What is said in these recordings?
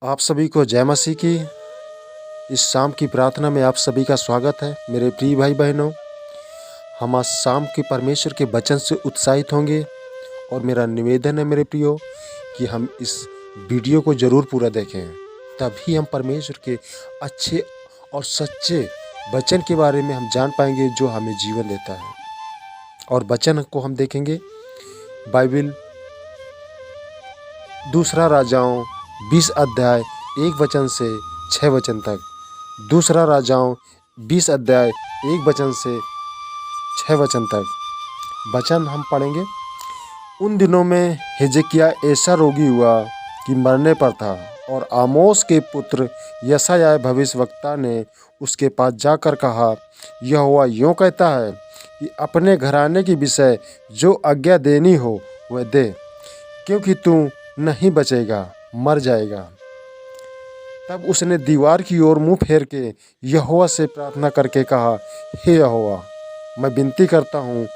आप सभी को जय मसीह की। इस शाम की प्रार्थना में आप सभी का स्वागत है मेरे प्रिय भाई बहनों। हम आज शाम के परमेश्वर के वचन से उत्साहित होंगे और मेरा निवेदन है मेरे प्रियो कि हम इस वीडियो को ज़रूर पूरा देखें, तभी हम परमेश्वर के अच्छे और सच्चे वचन के बारे में हम जान पाएंगे जो हमें जीवन देता है। और वचन को हम देखेंगे बाइबल दूसरा राजाओं 20 अध्याय 1 वचन से 6 वचन तक। दूसरा राजाओं 20 अध्याय 1 वचन से 6 वचन तक वचन हम पढ़ेंगे। उन दिनों में हिजकिय्याह ऐसा रोगी हुआ कि मरने पर था, और आमोस के पुत्र यशायाह भविष्यवक्ता ने उसके पास जाकर कहा, यहोवा यूँ कहता है कि अपने घराने के विषय जो आज्ञा देनी हो वह दे, क्योंकि तू नहीं बचेगा, मर जाएगा। तब उसने दीवार की ओर मुंह फेर के यहोवा से प्रार्थना करके कहा, हे यहोवा, मैं विनती करता हूँ,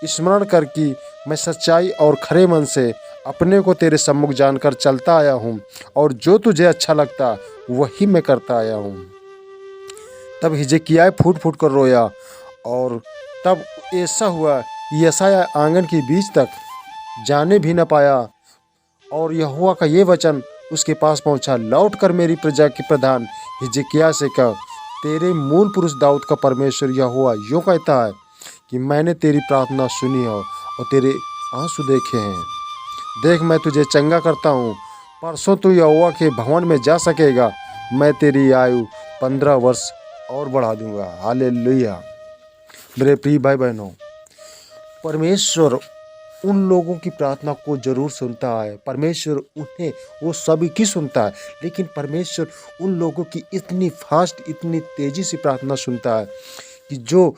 स्मरण कर कि मैं सच्चाई और खरे मन से अपने को तेरे सम्मुख जानकर चलता आया हूँ, और जो तुझे अच्छा लगता वही मैं करता आया हूँ। तब हिजकिय्याह फूट फूट कर रोया, और तब ऐसा हुआ कि यशायाह आंगन के बीच तक जाने भी न पाया। और यहोवा का ये वचन उसके पास पहुंचा, लौट कर मेरी प्रजा के प्रधान हिजकिय्याह से कह, तेरे मूल पुरुष दाऊद का परमेश्वर यहोवा यूँ कहता है कि मैंने तेरी प्रार्थना सुनी है और तेरे आंसू देखे हैं। देख, मैं तुझे चंगा करता हूँ, परसों तू यहोवा के भवन में जा सकेगा। मैं तेरी आयु 15 वर्ष और बढ़ा दूंगा। हालेलुया। मेरे प्रिय भाई बहनों, परमेश्वर उन लोगों की प्रार्थना को जरूर सुनता है। परमेश्वर उन्हें वो सभी की सुनता है, लेकिन परमेश्वर उन लोगों की इतनी फास्ट, इतनी तेजी से प्रार्थना सुनता है कि जो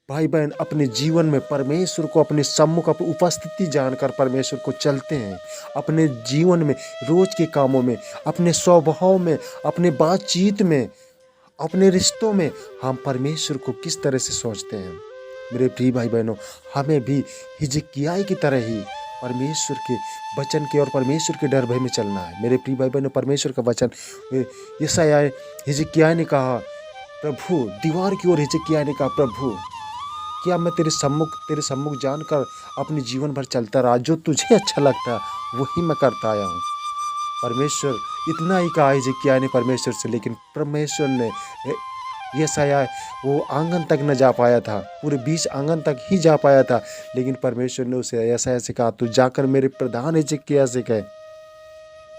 भाई बहन अपने जीवन में परमेश्वर को अपने सम्मुख अपनी उपस्थिति जानकर परमेश्वर को चलते हैं, अपने जीवन में, रोज के कामों में, अपने स्वभाव में, अपने बातचीत में, अपने रिश्तों में हम परमेश्वर को किस तरह से सोचते हैं। मेरे प्रिय भाई बहनों, हमें भी हिजकिय्याह की तरह ही परमेश्वर के वचन के और परमेश्वर के डर भय में चलना है। मेरे प्रिय भाई बहनों, परमेश्वर का वचन यशायाह हिजकिय्याह ने कहा, प्रभु, दीवार की ओर हिजकिय्याह ने कहा, प्रभु, क्या मैं तेरे सम्मुख जानकर अपने जीवन भर चलता रहा, जो तुझे अच्छा लगता वही मैं करता आया हूँ। परमेश्वर इतना ही कहा हिजकिय्याह ने परमेश्वर से, लेकिन परमेश्वर ने यशायाह वो आंगन तक न जा पाया था, पूरे 20 आंगन तक ही जा पाया था, लेकिन परमेश्वर ने उसे यशायाह से कहा, तू जाकर मेरे प्रधान हिजकिय्याह से कह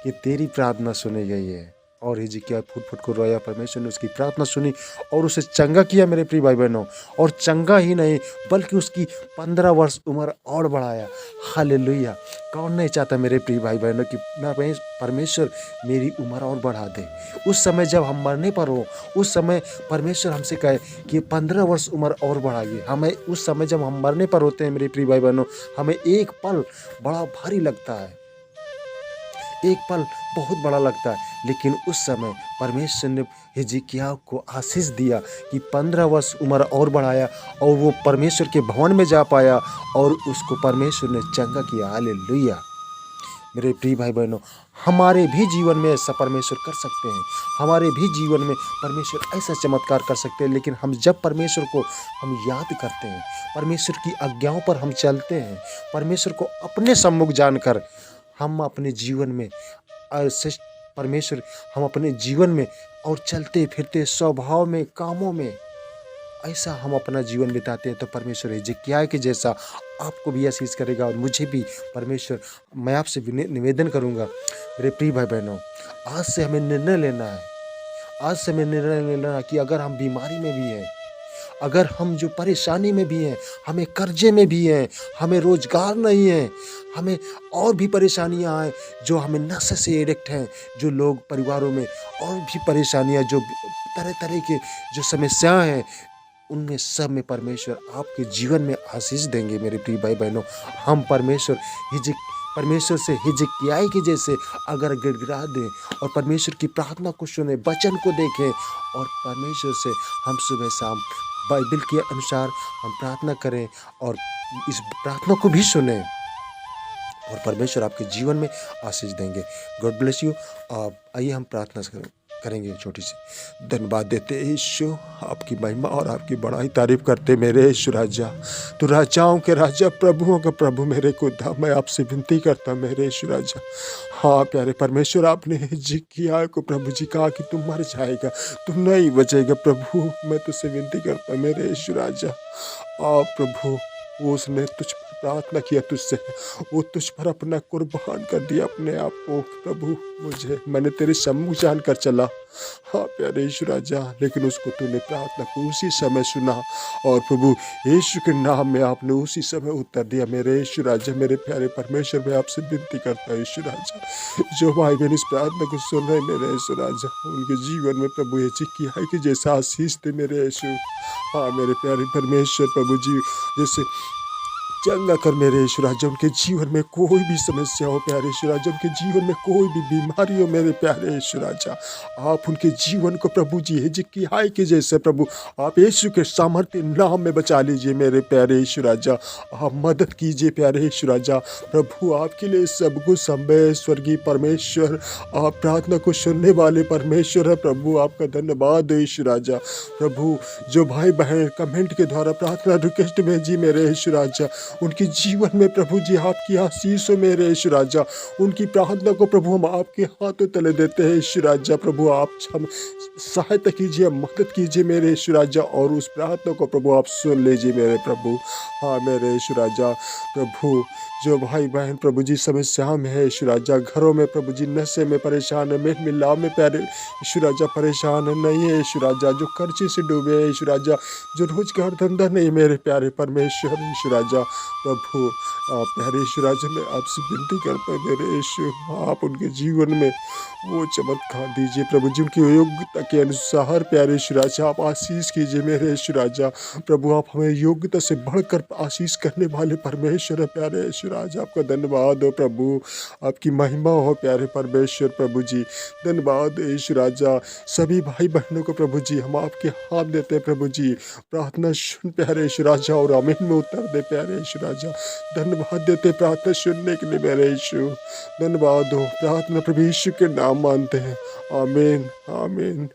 कि तेरी प्रार्थना सुनी गई है। और हिजकिय्याह फुट फुट को रोया, परमेश्वर ने उसकी प्रार्थना सुनी और उसे चंगा किया। मेरे प्रिय भाई बहनों, और चंगा ही नहीं बल्कि उसकी 15 वर्ष उम्र और बढ़ाया। हालेलुया। कौन नहीं चाहता मेरे प्रिय भाई बहनों कि परमेश्वर मेरी उम्र और बढ़ा दे। उस समय जब हम मरने पर हो, उस समय परमेश्वर हमसे कहे कि 15 वर्ष उम्र और बढ़ाइए। हमें उस समय जब हम मरने पर होते हैं मेरे प्रिय भाई बहनों, हमें एक पल बड़ा भारी लगता है, एक पल बहुत बड़ा लगता है, लेकिन उस समय परमेश्वर ने हिजकिय्याह को आशीष दिया कि 15 वर्ष उम्र और बढ़ाया, और वो परमेश्वर के भवन में जा पाया और उसको परमेश्वर ने चंगा किया। हालेलुया। मेरे प्रिय भाई बहनों, हमारे भी जीवन में ऐसा परमेश्वर कर सकते हैं, हमारे भी जीवन में परमेश्वर ऐसा चमत्कार कर सकते हैं, लेकिन हम जब परमेश्वर को हम याद करते हैं, परमेश्वर की आज्ञाओं पर हम चलते हैं, परमेश्वर को अपने सम्मुख जानकर हम अपने जीवन में परमेश्वर हम अपने जीवन में और चलते फिरते स्वभाव में, कामों में ऐसा हम अपना जीवन बिताते हैं, तो परमेश्वर हिजकिय्याह के जैसा आपको भी आशीष करेगा। और मुझे भी परमेश्वर, मैं आपसे निवेदन करूंगा मेरे प्रिय भाई बहनों, आज से हमें निर्णय लेना है, आज से हमें निर्णय लेना है कि अगर हम बीमारी में भी हैं, अगर हम जो परेशानी में भी हैं, हमें कर्जे में भी हैं, हमें रोजगार नहीं है, हमें और भी परेशानियां हैं, जो हमें नशे से एडिक्ट हैं, जो लोग परिवारों में और भी परेशानियां, जो तरह तरह के जो समस्याएं हैं, उनमें सब में परमेश्वर आपके जीवन में आशीष देंगे। मेरे प्रिय भाई बहनों, हम परमेश्वर से हिजकिय्याह के जैसे अगर गिड़गिड़ा दें और परमेश्वर की प्रार्थना को सुने, वचन को देखें, और परमेश्वर से हम सुबह शाम बाइबल के अनुसार हम प्रार्थना करें और इस प्रार्थना को भी सुने, और परमेश्वर आपके जीवन में आशीष देंगे। God bless you. आइए हम प्रार्थना करेंगे छोटी सी। धन्यवाद देते यीशु, आपकी महिमा और आपकी बड़ाई तारीफ करते मेरे यीशु राजा। तो राजाओं के राजा, प्रभुओं का प्रभु मेरे खुदा, मैं आपसे विनती करता मेरे यीशु राजा। हाँ प्यारे परमेश्वर, आपने जी किया को प्रभु जी कहा कि तुम मर जाएगा, तुम नहीं बचेगा। प्रभु मैं तुझसे विनती करता मेरे यीशु राजा। प्रभु उसने तुझ पर प्रार्थना किया, तुझसे वो तुझ पर अपना कुर्बान कर दिया अपने आप को। प्रभु मैंने तेरे सम्मुख जानकर चला। हाँ प्यारे यीशु राजा, लेकिन उसको तूने प्रार्थना को उसी समय सुना और प्रभु यीशु के नाम में आपने उसी समय उत्तर दिया मेरे यीशु राजा। मेरे प्यारे परमेश्वर, मैं आपसे विनती करता हूँ यीशु राजा, जो भाई बहन इस प्रार्थना को सुन रहे मेरे यीशु राजा, उनके जीवन में प्रभु ये चिक्की है कि जैसा आशीष दे मेरे यीशु। हाँ मेरे प्यारे परमेश्वर प्रभु जी, जैसे चंगा कर मेरे यीशु राजा। उनके जीवन में कोई भी समस्या हो प्यारे यीशु राजा, उनके जीवन में कोई भी बीमारी हो मेरे प्यारे यीशु राजा, आप उनके जीवन को प्रभु जी हिजकिय्याह हाय के जैसे प्रभु आप यीशु के सामर्थ्य नाम में बचा लीजिए मेरे प्यारे यीशु राजा। आप मदद कीजिए प्यारे यीशु राजा। प्रभु आपके लिए सब कुछ संभव स्वर्गीय परमेश्वर, आप प्रार्थना को सुनने वाले परमेश्वर है प्रभु। आपका धन्यवाद यीशु राजा। प्रभु जो भाई बहन कमेंट के द्वारा प्रार्थना रिक्वेस्ट भेजी मेरे यीशु राजा, उनके जीवन में प्रभु जी आपकी आशीष हो मेरे यीशु राजा। उनकी प्रार्थना को प्रभु हम आपके हाथों तले देते हैं यीशु राजा। प्रभु आप हम सहायता कीजिए, मदद कीजिए मेरे यीशु राजा, और उस प्रार्थना को प्रभु आप सुन लीजिए मेरे प्रभु। हाँ मेरे यीशु राजा। प्रभु जो भाई बहन प्रभु जी समस्या में है यीशु राजा, घरों में प्रभु जी नशे में परेशान है, मेल मिलाप में प्यारे यीशु राजा परेशान है नहीं है यीशु राजा, जो कर्जे से डूबे हैं यीशु राजा, जो रोजगार धंधा नहीं मेरे प्यारे परमेश्वर यीशु राजा। प्रभु प्यारे यीशु राजा, मैं आपसे विनती करता हूँ मेरे यीशु, आप उनके जीवन में वो चमत्कार दीजिए प्रभु जी, उनकी योग्यता के अनुसार प्यारे यीशु राजा आप आशीष कीजिए मेरे यीशु राजा। प्रभु आप हमें योग्यता से बढ़कर आशीष करने वाले परमेश्वर है प्यारे यीशु राजा। आपका धन्यवाद हो प्रभु, आपकी महिमा हो प्यारे परमेश्वर प्रभु जी। धन्यवाद यीशु राजा। सभी भाई बहनों को प्रभु जी हम आपके हाथ देते हैं प्रभु जी, प्रार्थना सुन प्यारे यीशु राजा और आमीन में उत्तर दे प्यारे यीशु राजा। धन्यवाद देते प्रार्थना सुनने के लिए मेरे यीशु। धन्यवाद हो, प्रार्थना प्रभु यीशु के नाम मानते हैं। आमीन आमीन।